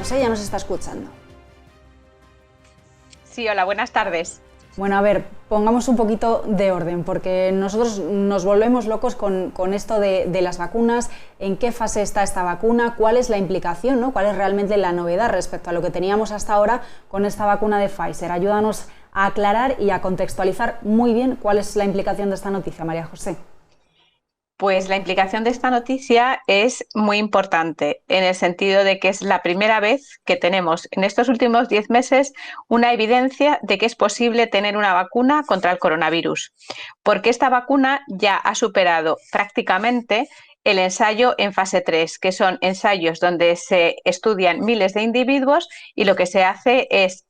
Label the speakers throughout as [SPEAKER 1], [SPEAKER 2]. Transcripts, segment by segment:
[SPEAKER 1] José ya nos está escuchando.
[SPEAKER 2] Sí, hola, buenas tardes.
[SPEAKER 1] Bueno, a ver, pongamos un poquito de orden, porque nosotros nos volvemos locos con esto de las vacunas, en qué fase está esta vacuna, cuál es la implicación, ¿no? Cuál es realmente la novedad respecto a lo que teníamos hasta ahora con esta vacuna de Pfizer. Ayúdanos a aclarar y a contextualizar muy bien cuál es la implicación de esta noticia, María José.
[SPEAKER 2] Pues la implicación de esta noticia es muy importante en el sentido de que es la primera vez que tenemos en estos últimos 10 meses una evidencia de que es posible tener una vacuna contra el coronavirus, porque esta vacuna ya ha superado prácticamente el ensayo en fase 3, que son ensayos donde se estudian miles de individuos y lo que se hace es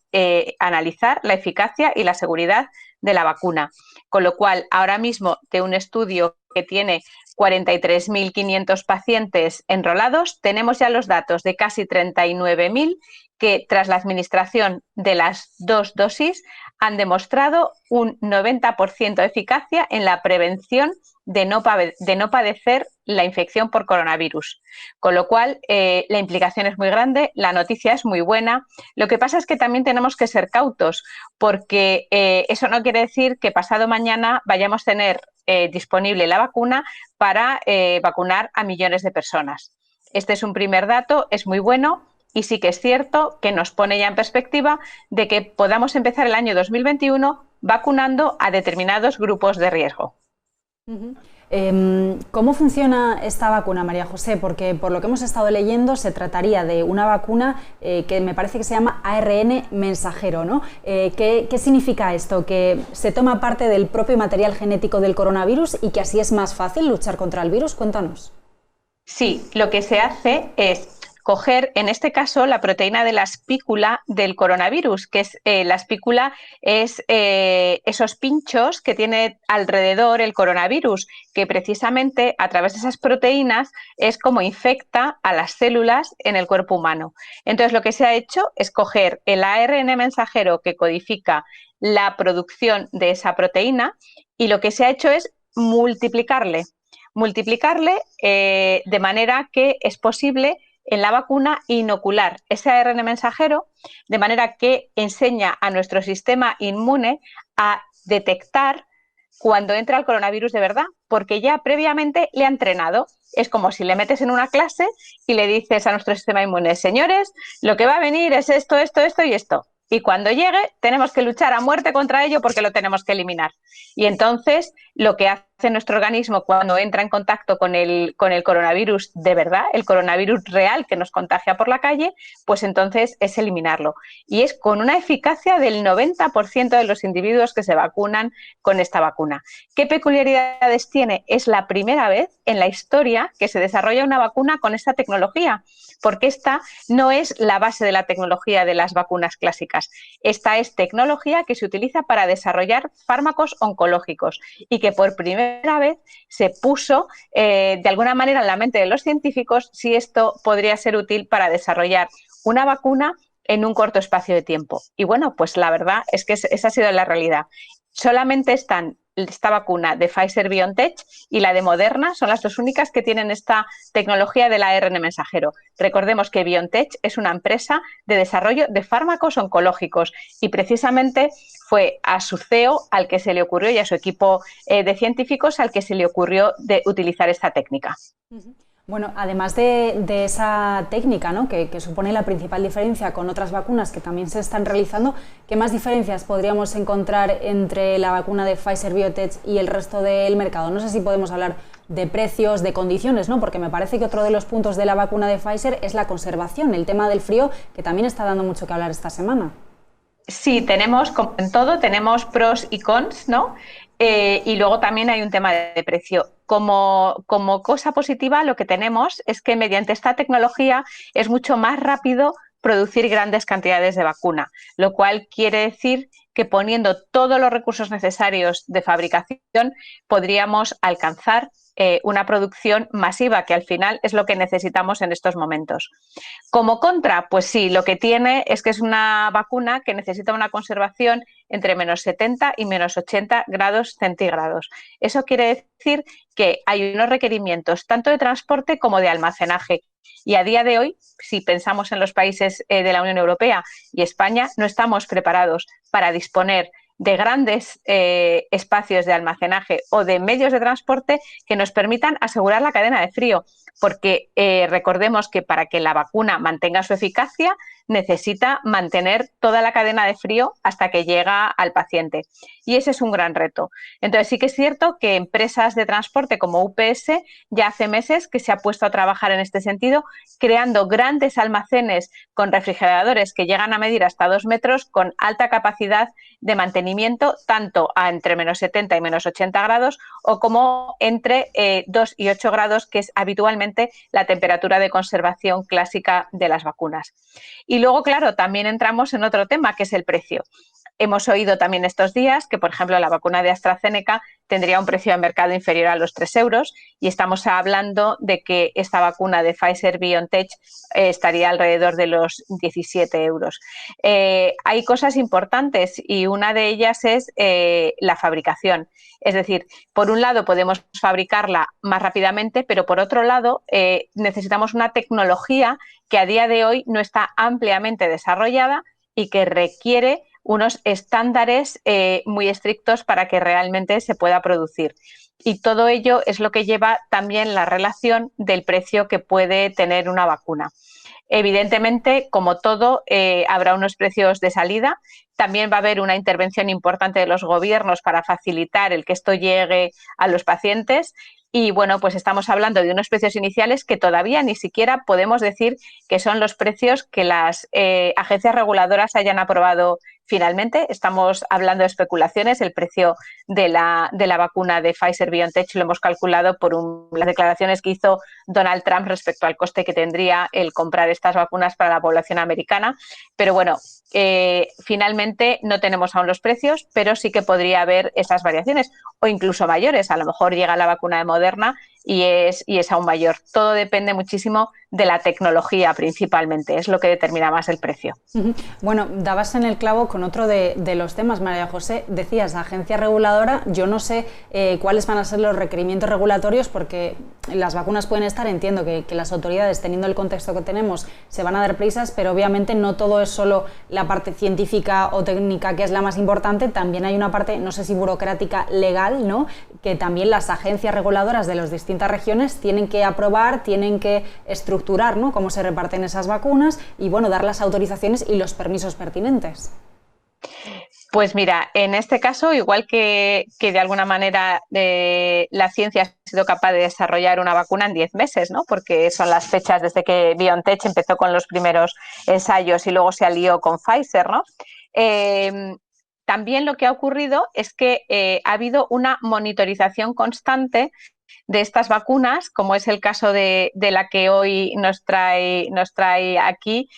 [SPEAKER 2] analizar la eficacia y la seguridad de la vacuna. Con lo cual, ahora mismo, de un estudio que tiene 43.500 pacientes enrolados, tenemos ya los datos de casi 39.000 que tras la administración de las 2 dosis han demostrado un 90% de eficacia en la prevención de no padecer la infección por coronavirus. Con lo cual, la implicación es muy grande, la noticia es muy buena. Lo que pasa es que también tenemos que ser cautos, porque eso no quiere decir que pasado mañana vayamos a tener disponible la vacuna para vacunar a millones de personas. Este es un primer dato, es muy bueno. Y sí que es cierto que nos pone ya en perspectiva de que podamos empezar el año 2021 vacunando a determinados grupos de riesgo.
[SPEAKER 1] ¿Cómo funciona esta vacuna, María José? Porque por lo que hemos estado leyendo se trataría de una vacuna que me parece que se llama ARN mensajero, ¿no? ¿Qué significa esto? ¿Que se toma parte del propio material genético del coronavirus y que así es más fácil luchar contra el virus? Cuéntanos.
[SPEAKER 2] Sí, lo que se hace es coger, en este caso, la proteína de la espícula del coronavirus, que es la espícula es esos pinchos que tiene alrededor el coronavirus, que precisamente a través de esas proteínas es como infecta a las células en el cuerpo humano. Entonces, lo que se ha hecho es coger el ARN mensajero que codifica la producción de esa proteína y lo que se ha hecho es multiplicarle de manera que es posible en la vacuna inocular ese ARN mensajero, de manera que enseña a nuestro sistema inmune a detectar cuando entra el coronavirus de verdad, porque ya previamente le ha entrenado. Es como si le metes en una clase y le dices a nuestro sistema inmune, señores, lo que va a venir es esto, esto, esto y esto. Y cuando llegue tenemos que luchar a muerte contra ello porque lo tenemos que eliminar. Y entonces lo que hace nuestro organismo cuando entra en contacto con el coronavirus de verdad, el coronavirus real que nos contagia por la calle, pues entonces es eliminarlo. Y es con una eficacia del 90% de los individuos que se vacunan con esta vacuna. ¿Qué peculiaridades tiene? Es la primera vez en la historia que se desarrolla una vacuna con esta tecnología, porque esta no es la base de la tecnología de las vacunas clásicas. Esta es tecnología que se utiliza para desarrollar fármacos oncológicos y que por primera vez se puso de alguna manera en la mente de los científicos si esto podría ser útil para desarrollar una vacuna en un corto espacio de tiempo. Y bueno, pues la verdad es que esa ha sido la realidad. Solamente están esta vacuna de Pfizer-BioNTech y la de Moderna son las dos únicas que tienen esta tecnología del ARN mensajero. Recordemos que BioNTech es una empresa de desarrollo de fármacos oncológicos y precisamente fue a su CEO al que se le ocurrió y a su equipo de científicos al que se le ocurrió de utilizar esta técnica.
[SPEAKER 1] Bueno, además de esa técnica, ¿no? que supone la principal diferencia con otras vacunas que también se están realizando, ¿qué más diferencias podríamos encontrar entre la vacuna de Pfizer-BioNTech y el resto del mercado? No sé si podemos hablar de precios, de condiciones, ¿no? Porque me parece que otro de los puntos de la vacuna de Pfizer es la conservación, el tema del frío, que también está dando mucho que hablar esta semana.
[SPEAKER 2] Sí, tenemos, como en todo, tenemos pros y cons, ¿no? Y luego también hay un tema de precio. Como cosa positiva, lo que tenemos es que mediante esta tecnología es mucho más rápido producir grandes cantidades de vacuna, lo cual quiere decir que poniendo todos los recursos necesarios de fabricación podríamos alcanzar una producción masiva, que al final es lo que necesitamos en estos momentos. Como contra, pues sí, lo que tiene es que es una vacuna que necesita una conservación entre menos 70 y menos 80 grados centígrados. Eso quiere decir que hay unos requerimientos tanto de transporte como de almacenaje. Y a día de hoy, si pensamos en los países de la Unión Europea y España, no estamos preparados para disponer de grandes espacios de almacenaje o de medios de transporte que nos permitan asegurar la cadena de frío, porque recordemos que para que la vacuna mantenga su eficacia necesita mantener toda la cadena de frío hasta que llega al paciente, y ese es un gran reto. Entonces sí que es cierto que empresas de transporte como UPS ya hace meses que se ha puesto a trabajar en este sentido, creando grandes almacenes con refrigeradores que llegan a medir hasta 2 metros, con alta capacidad de mantenimiento, tanto a entre menos 70 y menos 80 grados o como entre 2 y 8 grados, que es habitualmente la temperatura de conservación clásica de las vacunas. Y luego, claro, también entramos en otro tema, que es el precio. Hemos oído también estos días que, por ejemplo, la vacuna de AstraZeneca tendría un precio de mercado inferior a los 3 euros, y estamos hablando de que esta vacuna de Pfizer-BioNTech estaría alrededor de los 17 euros. Hay cosas importantes, y una de ellas es la fabricación. Es decir, por un lado podemos fabricarla más rápidamente, pero por otro lado necesitamos una tecnología que a día de hoy no está ampliamente desarrollada y que requiere unos estándares muy estrictos para que realmente se pueda producir. Y todo ello es lo que lleva también la relación del precio que puede tener una vacuna. Evidentemente, como todo, habrá unos precios de salida. También va a haber una intervención importante de los gobiernos para facilitar el que esto llegue a los pacientes. Y bueno, pues estamos hablando de unos precios iniciales que todavía ni siquiera podemos decir que son los precios que las agencias reguladoras hayan aprobado finalmente. Estamos hablando de especulaciones. El precio de la vacuna de Pfizer-BioNTech lo hemos calculado por las declaraciones que hizo Donald Trump respecto al coste que tendría el comprar estas vacunas para la población americana. Pero bueno, finalmente no tenemos aún los precios, pero sí que podría haber esas variaciones o incluso mayores. A lo mejor llega la vacuna de Moderna y es aún mayor. Todo depende muchísimo de la tecnología principalmente, es lo que determina más el precio.
[SPEAKER 1] Bueno, dabas en el clavo con otro de los temas, María José. Decías, agencia reguladora, yo no sé cuáles van a ser los requerimientos regulatorios, porque las vacunas pueden estar, entiendo que las autoridades, teniendo el contexto que tenemos, se van a dar prisas, pero obviamente no todo es solo la parte científica o técnica, que es la más importante. También hay una parte, no sé si burocrática, legal, ¿no?, que también las agencias reguladoras de las distintas regiones tienen que aprobar, tienen que estructurar, ¿no?, cómo se reparten esas vacunas y, bueno, dar las autorizaciones y los permisos pertinentes.
[SPEAKER 2] Pues mira, en este caso, igual que de alguna manera la ciencia ha sido capaz de desarrollar una vacuna en 10 meses, ¿no?, porque son las fechas desde que BioNTech empezó con los primeros ensayos y luego se alió con Pfizer, ¿no? También lo que ha ocurrido es que ha habido una monitorización constante de estas vacunas, como es el caso de la que hoy nos trae aquí,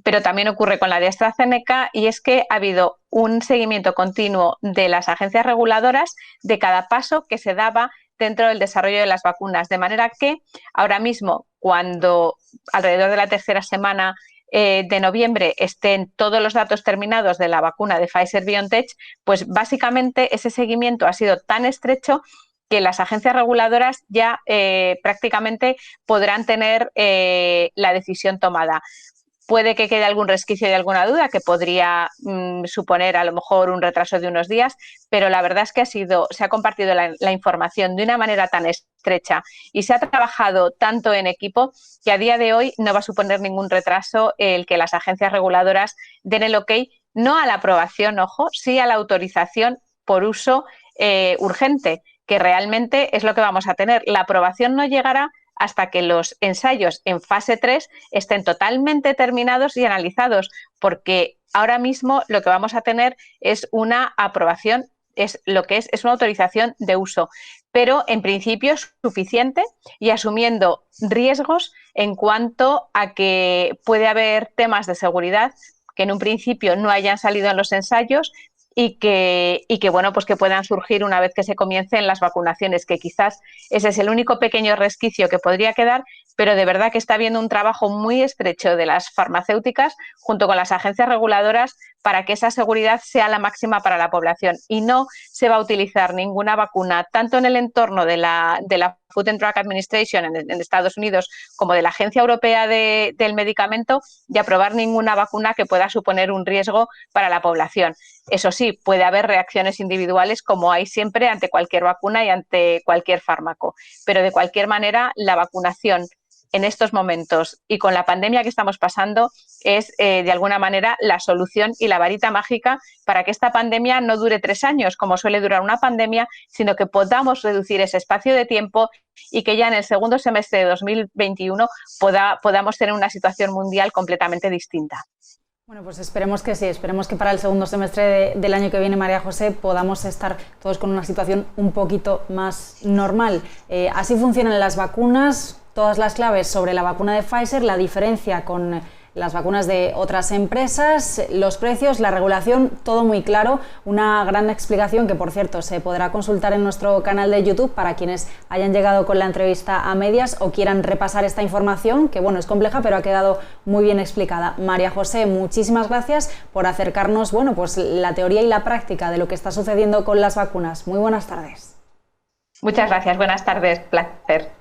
[SPEAKER 2] pero también ocurre con la de AstraZeneca, y es que ha habido un seguimiento continuo de las agencias reguladoras de cada paso que se daba dentro del desarrollo de las vacunas, de manera que ahora mismo, cuando alrededor de la tercera semana de noviembre estén todos los datos terminados de la vacuna de Pfizer-BioNTech, pues básicamente ese seguimiento ha sido tan estrecho que las agencias reguladoras ya prácticamente podrán tener la decisión tomada. Puede que quede algún resquicio de alguna duda que podría suponer a lo mejor un retraso de unos días, pero la verdad es que se ha compartido la información de una manera tan estrecha y se ha trabajado tanto en equipo que a día de hoy no va a suponer ningún retraso el que las agencias reguladoras den el ok, no a la aprobación, ojo, sí a la autorización por uso urgente, que realmente es lo que vamos a tener. La aprobación no llegará hasta que los ensayos en fase 3 estén totalmente terminados y analizados, porque ahora mismo lo que vamos a tener es una aprobación, es una autorización de uso, pero en principio es suficiente y asumiendo riesgos en cuanto a que puede haber temas de seguridad que en un principio no hayan salido en los ensayos y que bueno, pues que puedan surgir una vez que se comiencen las vacunaciones, que quizás ese es el único pequeño resquicio que podría quedar, pero de verdad que está habiendo un trabajo muy estrecho de las farmacéuticas junto con las agencias reguladoras para que esa seguridad sea la máxima para la población, y no se va a utilizar ninguna vacuna, tanto en el entorno de la Food and Drug Administration en Estados Unidos como de la Agencia Europea del Medicamento, de aprobar ninguna vacuna que pueda suponer un riesgo para la población. Eso sí, puede haber reacciones individuales como hay siempre ante cualquier vacuna y ante cualquier fármaco, pero de cualquier manera la vacunación en estos momentos y con la pandemia que estamos pasando es de alguna manera la solución y la varita mágica para que esta pandemia no dure 3 años como suele durar una pandemia, sino que podamos reducir ese espacio de tiempo y que ya en el segundo semestre de 2021 podamos tener una situación mundial completamente distinta.
[SPEAKER 1] Bueno, pues esperemos que sí, esperemos que para el segundo semestre del año que viene, María José, podamos estar todos con una situación un poquito más normal. Así funcionan las vacunas, todas las claves sobre la vacuna de Pfizer, la diferencia con las vacunas de otras empresas, los precios, la regulación, todo muy claro. Una gran explicación que, por cierto, se podrá consultar en nuestro canal de YouTube para quienes hayan llegado con la entrevista a medias o quieran repasar esta información, que bueno, es compleja, pero ha quedado muy bien explicada. María José, muchísimas gracias por acercarnos, bueno, pues la teoría y la práctica de lo que está sucediendo con las vacunas. Muy buenas tardes.
[SPEAKER 2] Muchas gracias, buenas tardes, placer.